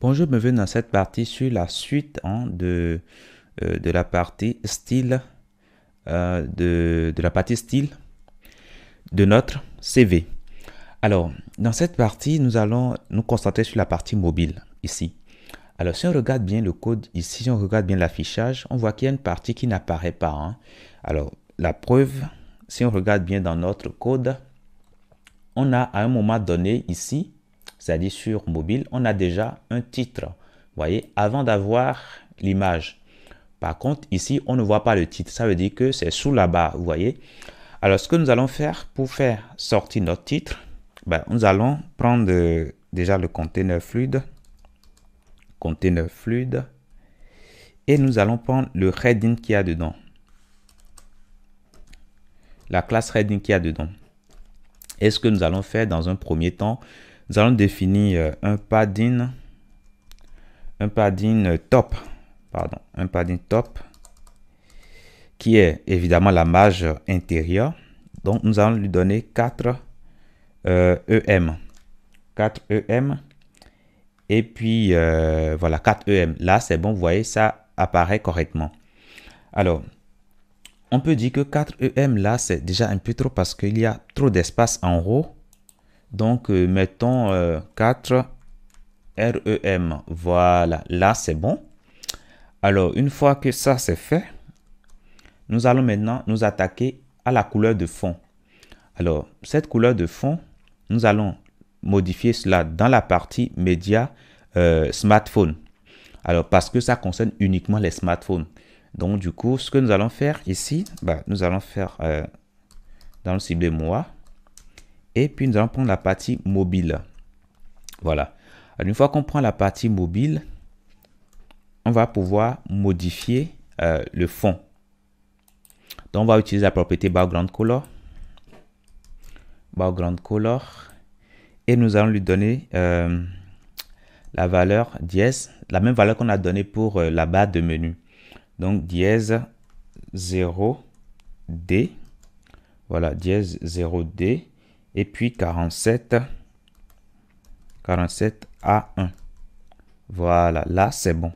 Bonjour, bienvenue dans cette partie sur la suite de la partie style de la partie style de notre CV. Alors, dans cette partie, nous allons nous concentrer sur la partie mobile ici. Alors, si on regarde bien le code ici, si on regarde bien l'affichage, on voit qu'il y a une partie qui n'apparaît pas, hein. Alors, la preuve, si on regarde bien dans notre code, on a à un moment donné ici, c'est-à-dire sur mobile, on a déjà un titre, vous voyez, avant d'avoir l'image. Par contre, ici, on ne voit pas le titre. Ça veut dire que c'est sous la barre, vous voyez. Alors, ce que nous allons faire pour faire sortir notre titre, nous allons prendre déjà le container fluide, et nous allons prendre le heading qu'il y a dedans, la classe heading qu'il y a dedans. Et ce que nous allons faire dans un premier temps, nous allons définir un padding top, qui est évidemment la marge intérieure. Donc, nous allons lui donner 4 EM. 4 EM. Et puis, voilà, 4 EM. Là, c'est bon, vous voyez, ça apparaît correctement. Alors, on peut dire que 4 EM, là, c'est déjà un peu trop parce qu'il y a trop d'espace en haut. Donc, mettons 4 REM. Voilà, là, c'est bon. Alors, une fois que ça, c'est fait, nous allons maintenant nous attaquer à la couleur de fond. Alors, cette couleur de fond, nous allons modifier cela dans la partie média smartphone. Alors, parce que ça concerne uniquement les smartphones. Donc, du coup, ce que nous allons faire ici, nous allons faire dans le ciblé moi. Et puis, nous allons prendre la partie mobile. Voilà. Alors, une fois qu'on prend la partie mobile, on va pouvoir modifier le fond. Donc, on va utiliser la propriété background color. Et nous allons lui donner la valeur dièse, la même valeur qu'on a donnée pour la barre de menu. Donc, dièse 0D. Voilà, dièse 0D. Et puis 47 A1. Voilà, là, c'est bon.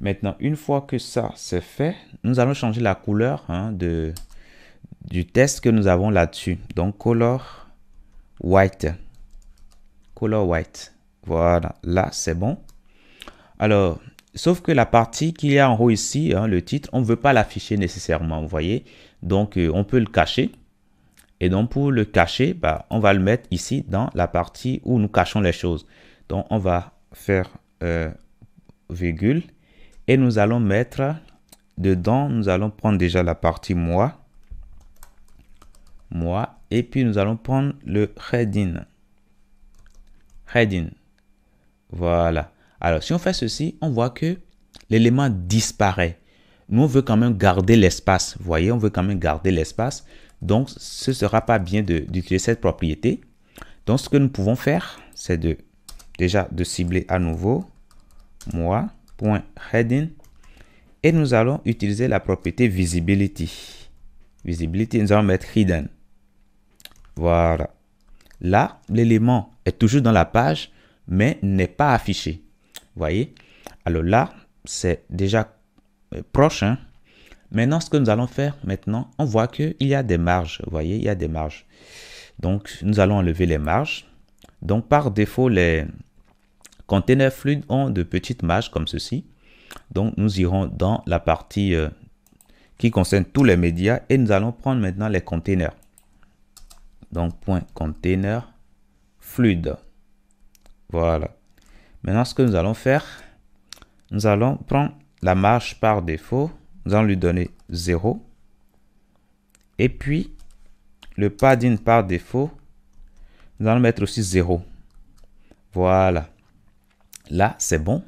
Maintenant, une fois que ça c'est fait, nous allons changer la couleur du test que nous avons là-dessus. Donc, color white. Voilà, là, c'est bon. Alors, sauf que la partie qu'il y a en haut ici, le titre, on ne veut pas l'afficher nécessairement, vous voyez. Donc, on peut le cacher. Et donc, pour le cacher, on va le mettre ici dans la partie où nous cachons les choses. Donc, on va faire virgule. Et nous allons mettre dedans, nous allons prendre déjà la partie moi. Et puis, nous allons prendre le heading. Voilà. Alors, si on fait ceci, on voit que l'élément disparaît. Nous, on veut quand même garder l'espace. Vous voyez, on veut quand même garder l'espace. Donc, ce ne sera pas bien d'utiliser cette propriété. Donc, ce que nous pouvons faire, c'est déjà de cibler à nouveau moi.heading. Et nous allons utiliser la propriété visibility. Nous allons mettre hidden. Voilà. Là, l'élément est toujours dans la page, mais n'est pas affiché. Vous voyez? Alors là, c'est déjà proche. Maintenant, ce que nous allons faire maintenant, on voit qu'il y a des marges. Vous voyez, il y a des marges. Donc, nous allons enlever les marges. Donc, par défaut, les containers fluides ont de petites marges comme ceci. Donc, nous irons dans la partie qui concerne tous les médias et nous allons prendre maintenant les containers. Donc, point container fluide. Voilà. Maintenant, ce que nous allons faire, nous allons prendre la marge par défaut. Nous allons lui donner 0. Et puis, le padding par défaut, nous allons mettre aussi 0. Voilà. Là, c'est bon.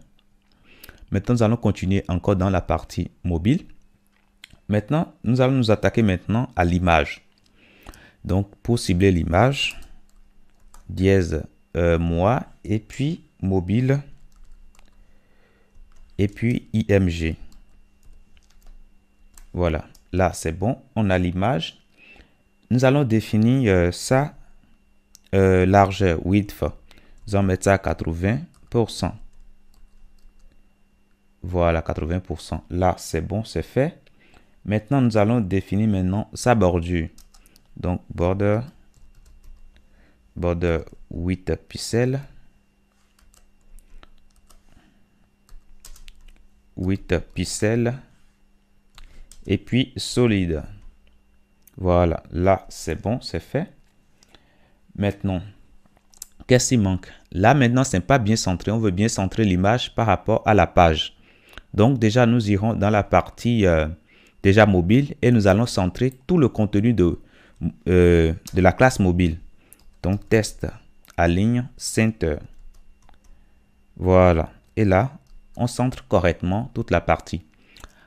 Maintenant, nous allons continuer encore dans la partie mobile. Maintenant, nous allons nous attaquer maintenant à l'image. Donc, pour cibler l'image, dièse moi, et puis mobile, et puis IMG. Voilà, là c'est bon, on a l'image. Nous allons définir ça, largeur, width. Nous allons mettre ça à 80 Voilà, 80%. Là, c'est bon, c'est fait. Maintenant, nous allons définir maintenant sa bordure. Donc, border 8 pixels. 8 pixels. Et puis, solide. Voilà, là, c'est bon, c'est fait. Maintenant, qu'est-ce qui manque? Là, maintenant, ce n'est pas bien centré. On veut bien centrer l'image par rapport à la page. Donc, déjà, nous irons dans la partie déjà mobile et nous allons centrer tout le contenu de la classe mobile. Donc, test, aligne, center. Voilà. Et là, on centre correctement toute la partie.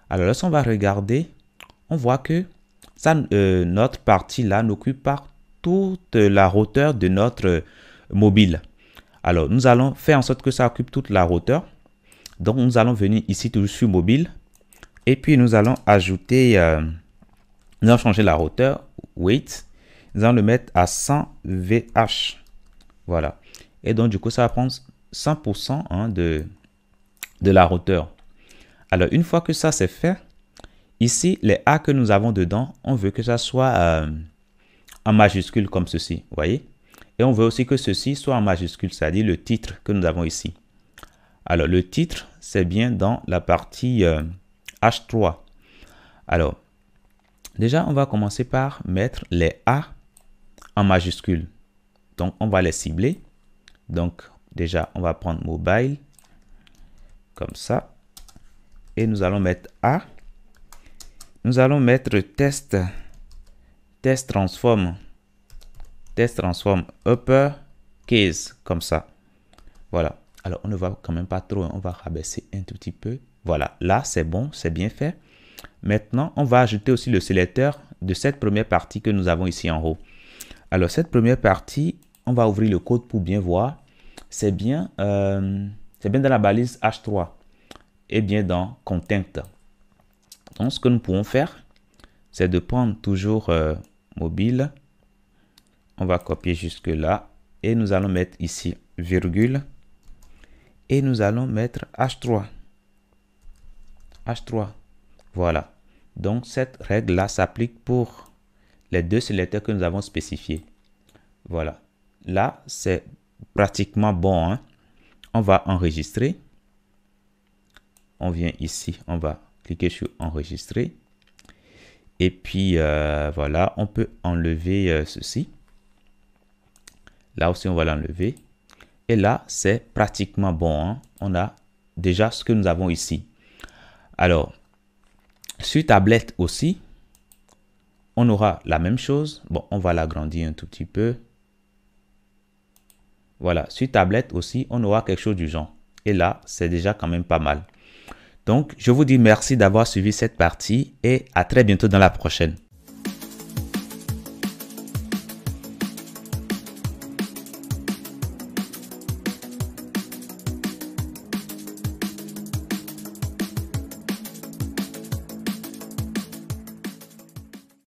Alors, lorsqu'on va regarder, on voit que ça, notre partie là n'occupe pas toute la hauteur de notre mobile. Alors, nous allons faire en sorte que ça occupe toute la hauteur. Donc, nous allons venir ici toujours sur mobile. Et puis, nous allons ajouter, nous allons changer la hauteur, weight. Nous allons le mettre à 100 VH. Voilà. Et donc, du coup, ça va prendre 100% hein, de la hauteur. Alors, une fois que ça c'est fait, ici, les A que nous avons dedans, on veut que ça soit en majuscule comme ceci. Vous voyez? Et on veut aussi que ceci soit en majuscule, c'est-à-dire le titre que nous avons ici. Alors, le titre, c'est bien dans la partie H3. Alors, déjà, on va commencer par mettre les A en majuscule. Donc, on va les cibler. Donc, déjà, on va prendre mobile, comme ça. Et nous allons mettre A. Nous allons mettre test transform upper case, comme ça. Voilà. Alors, on ne va quand même pas trop, on va rabaisser un tout petit peu. Voilà, là, c'est bon, c'est bien fait. Maintenant, on va ajouter aussi le sélecteur de cette première partie que nous avons ici en haut. Alors, cette première partie, on va ouvrir le code pour bien voir. C'est bien dans la balise H3 et bien dans Content. Donc, ce que nous pouvons faire, c'est de prendre toujours mobile. On va copier jusque là et nous allons mettre ici virgule. Et nous allons mettre H3. H3. Voilà. Donc, cette règle-là s'applique pour les deux sélecteurs que nous avons spécifiés. Voilà. Là, c'est pratiquement bon. Hein? On va enregistrer. On vient ici. On va cliquer sur enregistrer. Et puis, voilà. On peut enlever ceci. Là aussi, on va l'enlever. Et là, c'est pratiquement bon. Hein? On a déjà ce que nous avons ici. Alors, sur tablette aussi, on aura la même chose. Bon, on va l'agrandir un tout petit peu. Voilà, sur tablette aussi, on aura quelque chose du genre. Et là, c'est déjà quand même pas mal. Donc, je vous dis merci d'avoir suivi cette partie et à très bientôt dans la prochaine.